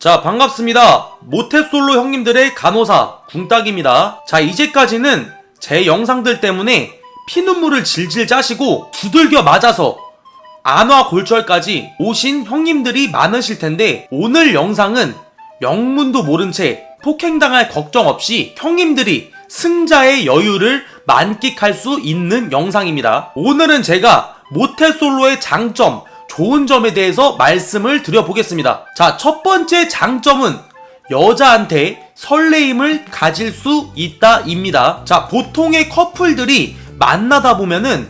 자, 반갑습니다. 모태솔로 형님들의 간호사 궁딱입니다. 자, 이제까지는 제 영상들 때문에 피눈물을 질질 짜시고 두들겨 맞아서 안화골절까지 오신 형님들이 많으실 텐데, 오늘 영상은 영문도 모른 채 폭행당할 걱정 없이 형님들이 승자의 여유를 만끽할 수 있는 영상입니다. 오늘은 제가 모태솔로의 장점, 좋은 점에 대해서 말씀을 드려보겠습니다. 자, 첫 번째 장점은 여자한테 설레임을 가질 수 있다입니다. 자, 보통의 커플들이 만나다 보면은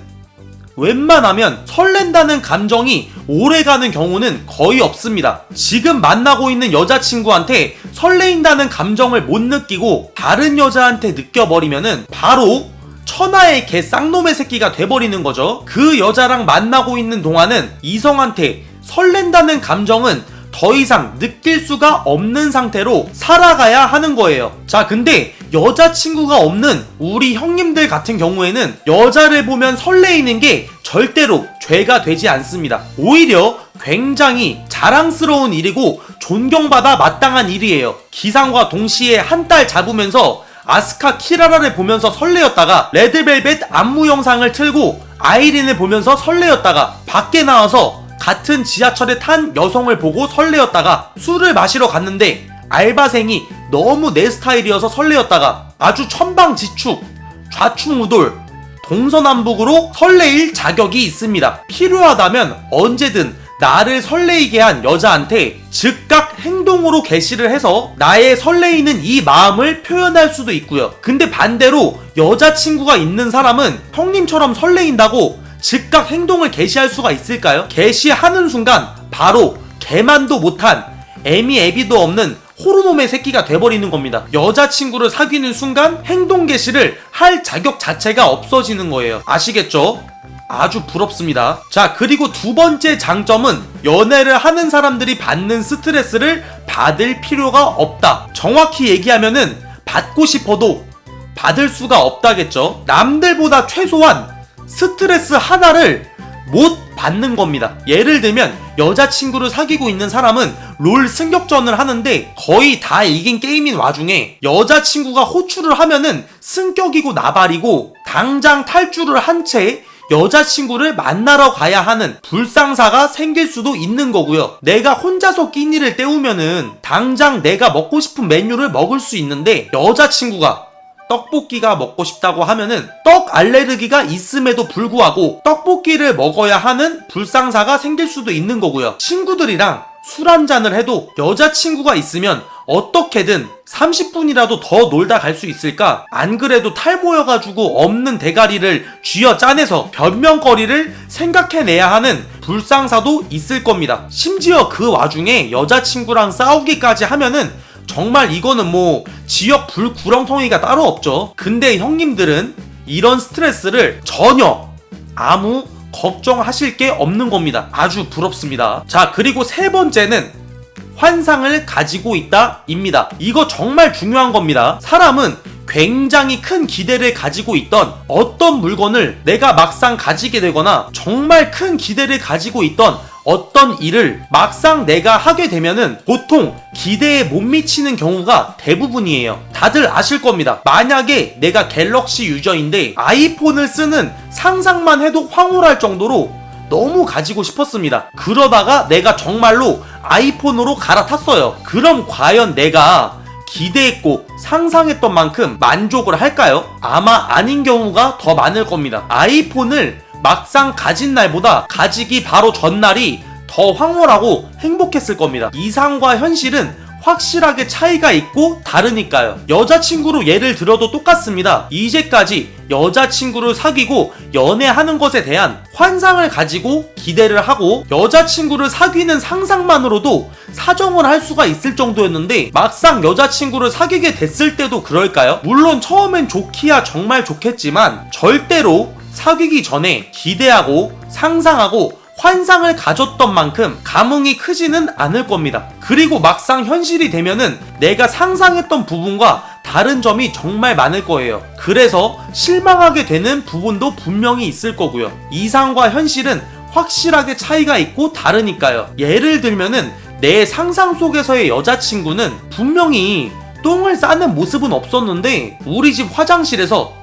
웬만하면 설렌다는 감정이 오래가는 경우는 거의 없습니다. 지금 만나고 있는 여자친구한테 설레인다는 감정을 못 느끼고 다른 여자한테 느껴버리면은 바로 천하의 개 쌍놈의 새끼가 돼버리는 거죠. 그 여자랑 만나고 있는 동안은 이성한테 설렌다는 감정은 더 이상 느낄 수가 없는 상태로 살아가야 하는 거예요. 자, 근데 여자친구가 없는 우리 형님들 같은 경우에는 여자를 보면 설레이는 게 절대로 죄가 되지 않습니다. 오히려 굉장히 자랑스러운 일이고 존경받아 마땅한 일이에요. 기상과 동시에 한 딸 잡으면서 아스카 키라라를 보면서 설레었다가 레드벨벳 안무 영상을 틀고 아이린을 보면서 설레었다가 밖에 나와서 같은 지하철에 탄 여성을 보고 설레었다가 술을 마시러 갔는데 알바생이 너무 내 스타일이어서 설레었다가 아주 천방지축, 좌충우돌, 동서남북으로 설레일 자격이 있습니다. 필요하다면 언제든 나를 설레이게 한 여자한테 즉각 행동으로 개시를 해서 나의 설레이는 이 마음을 표현할 수도 있고요. 근데 반대로 여자친구가 있는 사람은 형님처럼 설레인다고 즉각 행동을 개시할 수가 있을까요? 개시하는 순간 바로 개만도 못한 애미애비도 없는 호르몬의 새끼가 돼버리는 겁니다. 여자친구를 사귀는 순간 행동 개시를 할 자격 자체가 없어지는 거예요. 아시겠죠? 아주 부럽습니다. 자, 그리고 두 번째 장점은 연애를 하는 사람들이 받는 스트레스를 받을 필요가 없다. 정확히 얘기하면은 받고 싶어도 받을 수가 없다겠죠. 남들보다 최소한 스트레스 하나를 못 받는 겁니다. 예를 들면 여자친구를 사귀고 있는 사람은 롤 승격전을 하는데 거의 다 이긴 게임인 와중에 여자친구가 호출을 하면은 승격이고 나발이고 당장 탈주를 한 채 여자친구를 만나러 가야 하는 불상사가 생길 수도 있는 거고요. 내가 혼자서 끼니를 때우면은 당장 내가 먹고 싶은 메뉴를 먹을 수 있는데 여자친구가 떡볶이가 먹고 싶다고 하면은 떡 알레르기가 있음에도 불구하고 떡볶이를 먹어야 하는 불상사가 생길 수도 있는 거고요. 친구들이랑 술 한잔을 해도 여자친구가 있으면 어떻게든 30분이라도 더 놀다 갈 수 있을까? 안 그래도 탈모여가지고 없는 대가리를 쥐어 짜내서 변명거리를 생각해내야 하는 불상사도 있을 겁니다. 심지어 그 와중에 여자친구랑 싸우기까지 하면은 정말 이거는 뭐 지역 불구렁텅이가 따로 없죠. 근데 형님들은 이런 스트레스를 전혀 아무 걱정하실 게 없는 겁니다. 아주 부럽습니다. 자, 그리고 세 번째는 환상을 가지고 있다 입니다. 이거 정말 중요한 겁니다. 사람은 굉장히 큰 기대를 가지고 있던 어떤 물건을 내가 막상 가지게 되거나 정말 큰 기대를 가지고 있던 어떤 일을 막상 내가 하게 되면은 보통 기대에 못 미치는 경우가 대부분이에요. 다들 아실 겁니다. 만약에 내가 갤럭시 유저인데 아이폰을 쓰는 상상만 해도 황홀할 정도로 너무 가지고 싶었습니다. 그러다가 내가 정말로 아이폰으로 갈아탔어요. 그럼 과연 내가 기대했고 상상했던 만큼 만족을 할까요? 아마 아닌 경우가 더 많을 겁니다. 아이폰을 막상 가진 날보다 가지기 바로 전날이 더 황홀하고 행복했을 겁니다. 이상과 현실은 확실하게 차이가 있고 다르니까요. 여자친구로 예를 들어도 똑같습니다. 이제까지 여자친구를 사귀고 연애하는 것에 대한 환상을 가지고 기대를 하고 여자친구를 사귀는 상상만으로도 사정을 할 수가 있을 정도였는데 막상 여자친구를 사귀게 됐을 때도 그럴까요? 물론 처음엔 좋기야 정말 좋겠지만 절대로 사귀기 전에 기대하고 상상하고 환상을 가졌던 만큼 감흥이 크지는 않을 겁니다. 그리고 막상 현실이 되면은 내가 상상했던 부분과 다른 점이 정말 많을 거예요. 그래서 실망하게 되는 부분도 분명히 있을 거고요. 이상과 현실은 확실하게 차이가 있고 다르니까요. 예를 들면은 내 상상 속에서의 여자친구는 분명히 똥을 싸는 모습은 없었는데 우리 집 화장실에서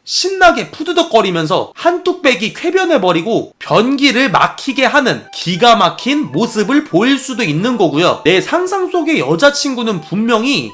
신나게 푸드덕거리면서 한뚝배기 쾌변해버리고 변기를 막히게 하는 기가 막힌 모습을 보일 수도 있는 거고요. 내 상상 속의 여자친구는 분명히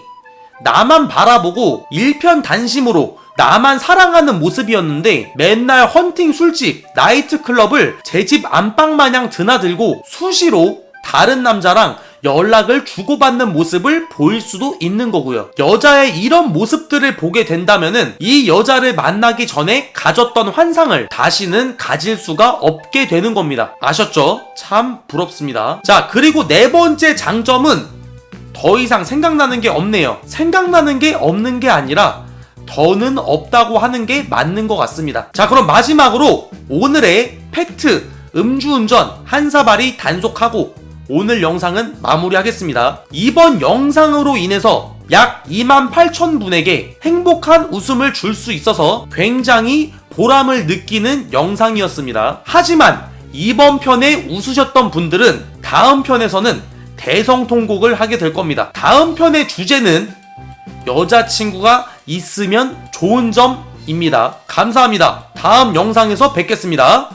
나만 바라보고 일편단심으로 나만 사랑하는 모습이었는데 맨날 헌팅 술집, 나이트클럽을 제 집 안방 마냥 드나들고 수시로 다른 남자랑 연락을 주고받는 모습을 보일 수도 있는 거고요. 여자의 이런 모습들을 보게 된다면은 이 여자를 만나기 전에 가졌던 환상을 다시는 가질 수가 없게 되는 겁니다. 아셨죠? 참 부럽습니다. 자, 그리고 네 번째 장점은 더 이상 생각나는 게 없네요. 생각나는 게 없는 게 아니라 더는 없다고 하는 게 맞는 것 같습니다. 자, 그럼 마지막으로 오늘의 팩트, 음주운전 한 사발이 단속하고 오늘 영상은 마무리하겠습니다. 이번 영상으로 인해서 약 28,000분에게 행복한 웃음을 줄 수 있어서 굉장히 보람을 느끼는 영상이었습니다. 하지만 이번 편에 웃으셨던 분들은 다음 편에서는 대성통곡을 하게 될 겁니다. 다음 편의 주제는 여자친구가 있으면 좋은 점입니다. 감사합니다. 다음 영상에서 뵙겠습니다.